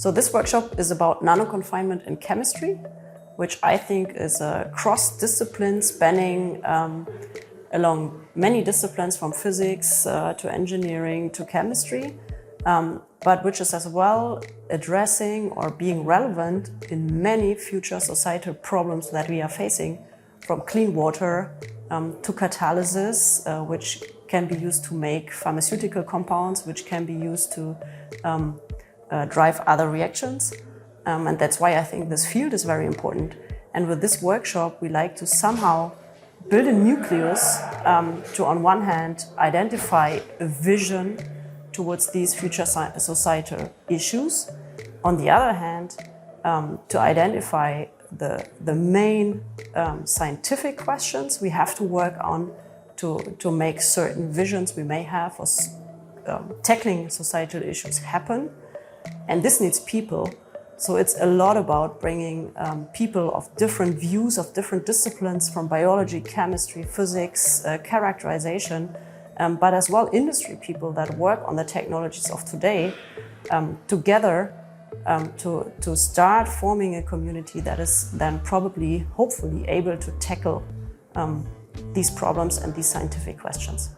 So this workshop is about nano-confinement in chemistry, which I think is a cross-discipline spanning along many disciplines from physics to engineering to chemistry, but which is as well addressing or being relevant in many future societal problems that we are facing, from clean water to catalysis, which can be used to make pharmaceutical compounds, which can be used to drive other reactions. And that's why I think this field is very important. And with this workshop, we like to somehow build a nucleus to, on one hand, identify a vision towards these future societal issues. On the other hand, to identify the main scientific questions we have to work on to make certain visions we may have for tackling societal issues happen. And this needs people. So it's a lot about bringing people of different views, of different disciplines, from biology, chemistry, physics, characterization, but as well industry people that work on the technologies of today, together to start forming a community that is then probably, hopefully, able to tackle these problems and these scientific questions.